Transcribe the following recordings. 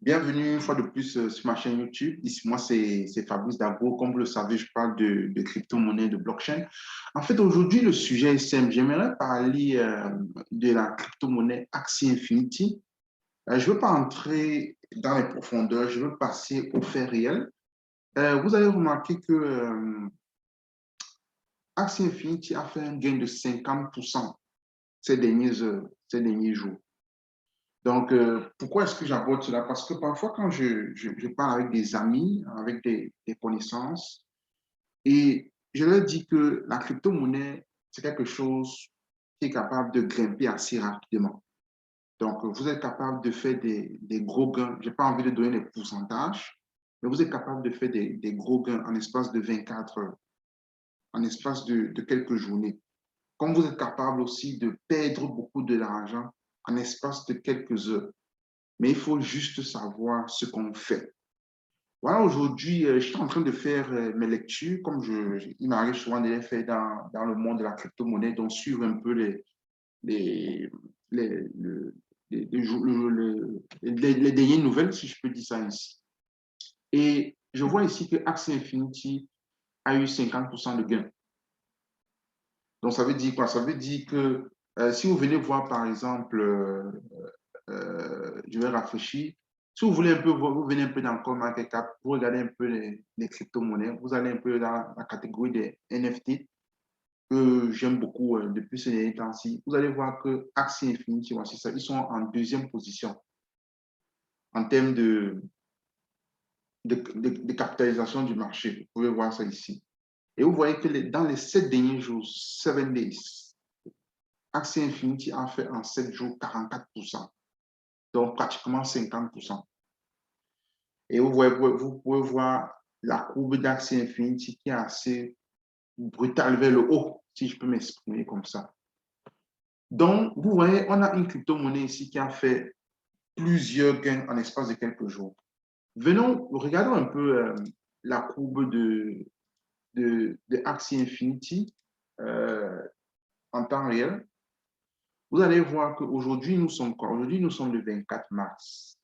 Bienvenue une fois de plus sur ma chaîne YouTube. Ici, moi, c'est Fabrice Dago. Comme vous le savez, je parle de crypto-monnaie, de blockchain. En fait, aujourd'hui, le sujet est simple. J'aimerais parler de la crypto-monnaie Axie Infinity. Je ne veux pas entrer dans les profondeurs, je veux passer aux faits réels. Vous allez remarquer que Axie Infinity a fait un gain de 50% ces dernières heures, ces derniers jours. Donc, pourquoi est-ce que j'aborde cela? Parce que parfois, quand je parle avec des amis, avec des connaissances, et je leur dis que la crypto-monnaie, c'est quelque chose qui est capable de grimper assez rapidement. Donc, vous êtes capable de faire des gros gains. Je n'ai pas envie de donner les pourcentages, mais vous êtes capable de faire des gros gains en espace de 24 heures, en espace de quelques journées. Comme vous êtes capable aussi de perdre beaucoup de l'argent en espace de quelques heures. Mais il faut juste savoir ce qu'on fait. Voilà, aujourd'hui, je suis en train de faire mes lectures, comme il m'arrive souvent de les faire dans le monde de la crypto-monnaie, donc suivre un peu les, les, le- les dernières nouvelles, si je peux dire ça ainsi. Et je vois ici que Axie Infinity a eu 50% de gain. Donc, ça veut dire quoi? Ça veut dire que si vous venez voir, par exemple, je vais réfléchir. Si vous voulez un peu, vous venez un peu dans le market cap, vous regardez un peu les crypto-monnaies, vous allez un peu dans la catégorie des NFT que j'aime beaucoup depuis ces derniers temps-ci. Vous allez voir que Axie Infinity, voici ça, ils sont en deuxième position en termes de capitalisation du marché. Vous pouvez voir ça ici. Et vous voyez que dans les 7 derniers jours, 7 days, Axie Infinity a fait en 7 jours 44%, donc pratiquement 50%. Et vous pouvez voir la courbe d'Axie Infinity qui est assez brutale vers le haut, si je peux m'exprimer comme ça. Donc, vous voyez, on a une crypto-monnaie ici qui a fait plusieurs gains en l'espace de quelques jours. Regardons un peu la courbe de Axie Infinity euh, en temps réel. Vous allez voir qu'aujourd'hui, nous sommes quoi? Aujourd'hui, nous sommes le 24 mars.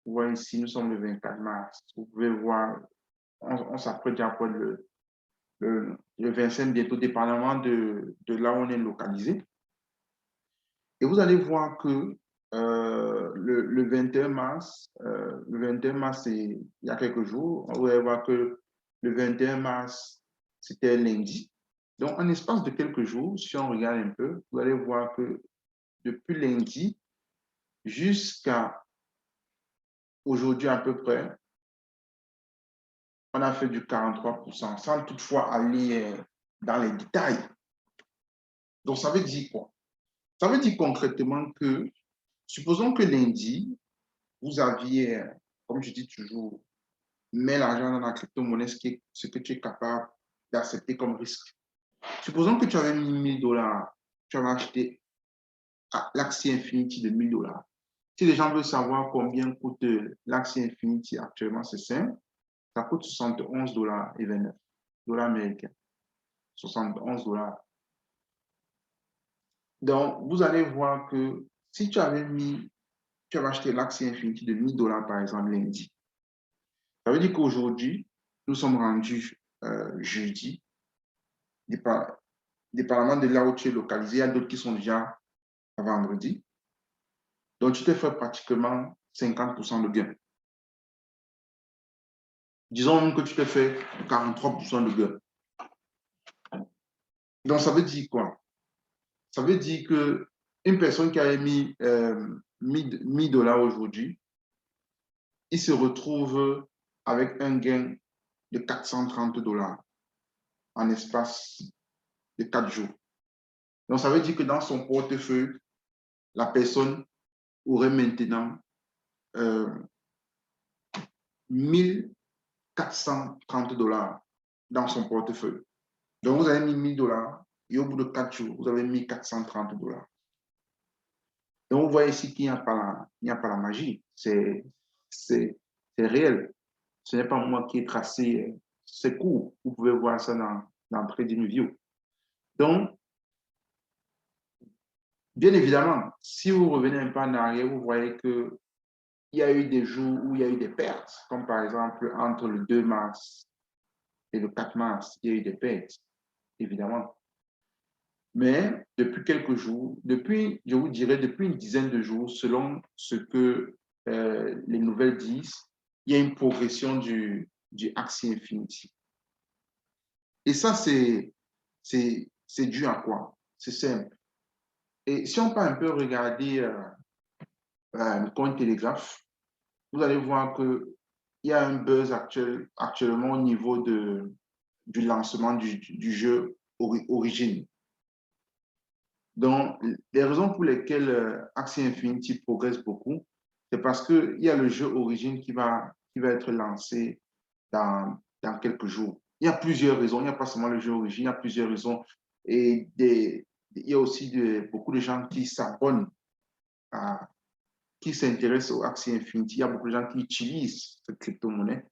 Vous voyez ici, nous sommes le 24 mars. Vous pouvez voir, on s'apprête déjà pour le 25 bientôt, dépendamment de là où on est localisé. Et vous allez voir que le 21 mars, c'est il y a quelques jours, vous allez voir que le 21 mars, c'était lundi. Donc, en espace de quelques jours, si on regarde un peu, vous allez voir que depuis lundi jusqu'à aujourd'hui à peu près, on a fait du 43%, sans toutefois aller dans les détails. Donc, ça veut dire quoi? Ça veut dire concrètement que, supposons que lundi, vous aviez, comme je dis toujours, mets l'argent dans la crypto-monnaie, ce que tu es capable d'accepter comme risque. Supposons que tu avais mis 1000 $, tu avais acheté l'Axie Infinity de 1000 $. Si les gens veulent savoir combien coûte l'Axie Infinity actuellement, c'est simple. Ça coûte 71,29 dollars américains. 71 $. Donc, vous allez voir que si tu avais acheté l'Axie Infinity de 1000 $ par exemple lundi, ça veut dire qu'aujourd'hui, nous sommes rendus jeudi, dépendamment de là où tu es localisé. Il y a d'autres qui sont déjà à vendredi. Donc, tu te fais pratiquement 50% de gain. Disons même que tu te fais 43% de gain. Donc, ça veut dire quoi? Ça veut dire que une personne qui avait mis 1000 $ aujourd'hui, il se retrouve avec un gain de 430 $ en espace de 4 jours. Donc, ça veut dire que dans son portefeuille, la personne aurait maintenant 1430 $ dans son portefeuille. Donc, vous avez mis 1000 $ et au bout de 4 jours, vous avez mis 430 $. Donc, vous voyez ici qu'il n'y a pas la magie. C'est réel. Ce n'est pas moi qui ai tracé ces cours. Vous pouvez voir ça dans TradingView. Donc, bien évidemment, si vous revenez un peu en arrière, vous voyez que il y a eu des jours où il y a eu des pertes, comme par exemple entre le 2 mars et le 4 mars, il y a eu des pertes, évidemment. Mais depuis quelques jours, depuis, je vous dirais, depuis une dizaine de jours, selon ce que les nouvelles disent, il y a une progression du Axie Infinity. Et ça, c'est dû à quoi? C'est simple. Et si on peut un peu regarder le Coin Télégraphe, vous allez voir qu'il y a un buzz actuellement au niveau du lancement du jeu Origin. Donc, les raisons pour lesquelles Axie Infinity progresse beaucoup, c'est parce qu'il y a le jeu Origin qui va être lancé dans quelques jours. Il y a plusieurs raisons. Il n'y a pas seulement le jeu Origin, il y a plusieurs raisons. Et il y a aussi beaucoup de gens qui s'abonnent, qui s'intéressent au Axie Infinity. Il y a beaucoup de gens qui utilisent cette crypto-monnaie.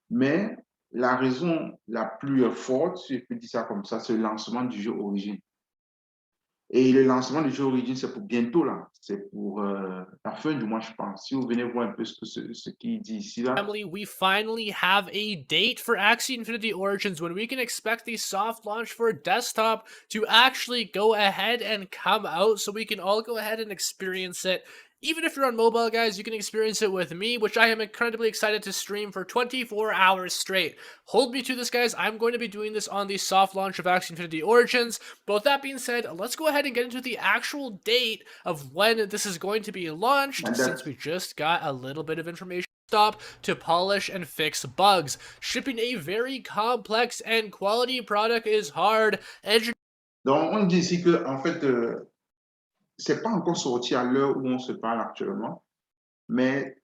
Mais la raison la plus forte, si je peux dire ça comme ça, c'est le lancement du jeu Origin. Et le lancement du jeu Origin, c'est pour bientôt, là. C'est pour la fin du mois, je pense. Si vous venez voir un peu ce qu'il dit ici, là. Family, we finally have a date for Axie Infinity Origins when we can expect the soft launch for desktop to actually go ahead and come out so we can all go ahead and experience it. Even if you're on mobile, guys, you can experience it with me, which I am incredibly excited to stream for 24 hours straight. Hold me to this, guys. I'm going to be doing this on the soft launch of Axie Infinity Origins. But with that being said, let's go ahead and get into the actual date of when this is going to be launched, And since that, we just got a little bit of information stop to polish and fix bugs. Shipping a very complex and quality product is hard. donc, on dit ici que, en fait, c'est pas encore sorti à l'heure où on se parle actuellement, mais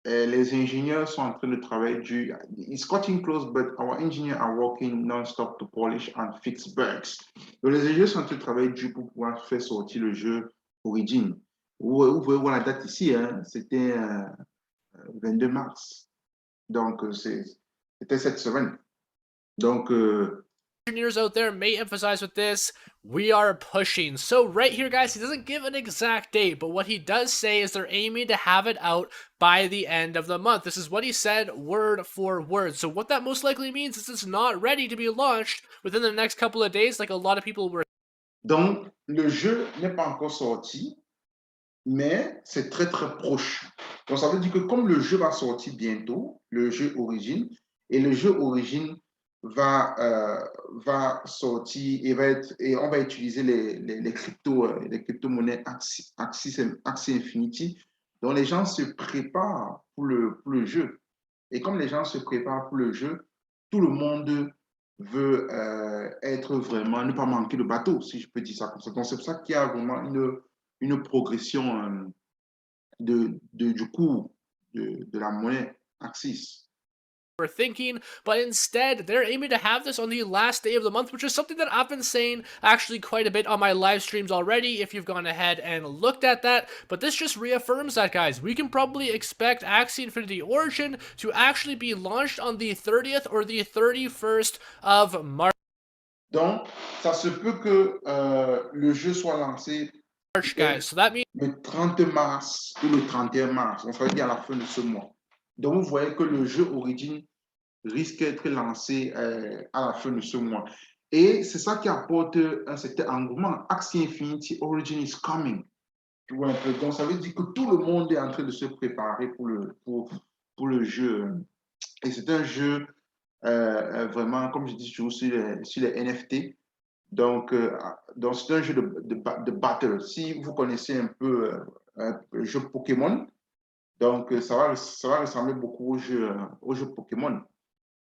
les ingénieurs sont en train de travailler du. It's cutting close, but our engineers are working non-stop to polish and fix bugs. Donc, les ingénieurs sont en train de travailler dur pour pouvoir faire sortir le jeu Origin. Vous pouvez voir la date ici, hein, c'était 22 mars. Donc, c'était cette semaine. Donc, Engineers out there may emphasize with this, we are pushing. So right here, guys, he doesn't give an exact date, but what he does say is they're aiming to have it out by the end of the month. This is what he said word for word. So what that most likely means is it's not ready to be launched within the next couple of days like a lot of people were. donc, le jeu n'est pas encore sorti, mais c'est très très proche. Donc ça veut dire que comme le jeu va sortir bientôt, le jeu Origin, et le jeu Origin va sortir et on va utiliser les crypto-monnaies Axie Infinity. Donc les gens se préparent pour le jeu. Et comme les gens se préparent pour le jeu, tout le monde veut être vraiment, ne pas manquer de bateau, si je peux dire ça comme ça. Donc c'est pour ça qu'il y a vraiment une progression du cours de la monnaie Axis. Were thinking, but instead they're aiming to have this on the last day of the month, which is something that I've been saying actually quite a bit on my live streams already if you've gone ahead and looked at that. But this just reaffirms that, guys. We can probably expect Axie Infinity Origin to actually be launched on the 30th or the 31st of March. Donc, ça se peut que le jeu soit lancé Guys, so that means le 30 mars ou le 31 mars. On va dire à la fin de ce mois. Donc, vous voyez que le jeu Origin risque d'être lancé à la fin de ce mois. Et c'est ça qui apporte un certain engouement. Axie Infinity Origin is coming. Tu vois un peu. Donc, ça veut dire que tout le monde est en train de se préparer pour le jeu. Et c'est un jeu vraiment, comme je dis toujours, sur les NFT. Donc c'est un jeu de battle. Si vous connaissez un peu le jeu Pokémon, donc ça va ressembler beaucoup au jeu Pokémon.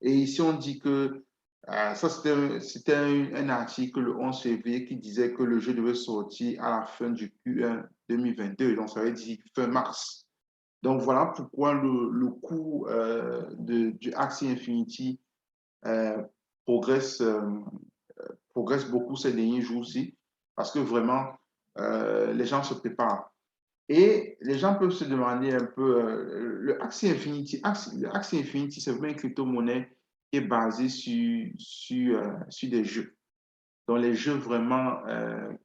Et ici, on dit que ça, c'était un article le 11 février qui disait que le jeu devait sortir à la fin du Q1 2022. Donc, ça veut dire fin mars. Donc, voilà pourquoi le coût du Axie Infinity euh, progresse, progresse beaucoup ces derniers jours-ci parce que vraiment, les gens se préparent. Et les gens peuvent se demander un peu, le Axie Infinity, c'est vraiment une crypto-monnaie qui est basée sur des jeux. Donc, les jeux vraiment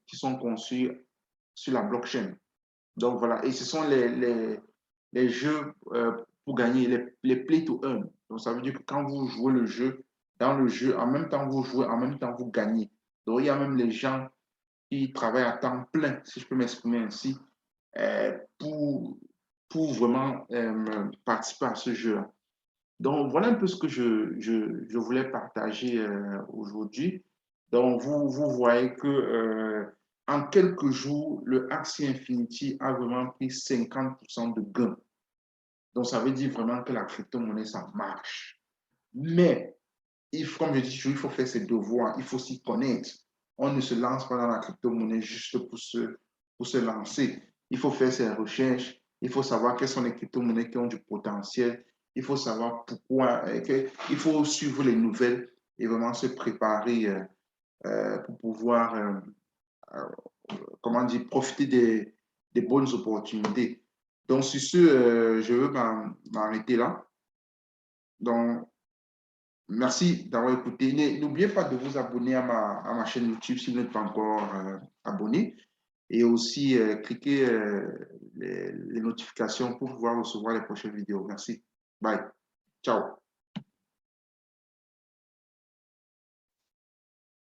qui sont conçus sur la blockchain. Donc, voilà. Et ce sont les jeux pour gagner, les play to earn. Donc, ça veut dire que quand vous jouez le jeu, dans le jeu, en même temps vous jouez, en même temps vous gagnez. Donc, il y a même les gens qui travaillent à temps plein, si je peux m'exprimer ainsi, euh, pour, pour vraiment participer à ce jeu-là. Donc, voilà un peu ce que je voulais partager aujourd'hui. Donc, vous voyez que en quelques jours, le Axie Infinity a vraiment pris 50% de gains. Donc, ça veut dire vraiment que la crypto-monnaie, ça marche. Mais, comme je dis toujours, il faut faire ses devoirs, il faut s'y connaître. On ne se lance pas dans la crypto-monnaie juste pour se lancer. Il faut faire ses recherches, il faut savoir quelles sont les crypto-monnaies qui ont du potentiel, il faut savoir pourquoi, il faut suivre les nouvelles et vraiment se préparer pour pouvoir, comment dire, profiter des bonnes opportunités. Donc, sur ce, je veux m'arrêter là. Donc, merci d'avoir écouté. N'oubliez pas de vous abonner à ma chaîne YouTube si vous n'êtes pas encore abonné. Et aussi, cliquez les notifications pour pouvoir recevoir les prochaines vidéos. Merci. Bye. Ciao.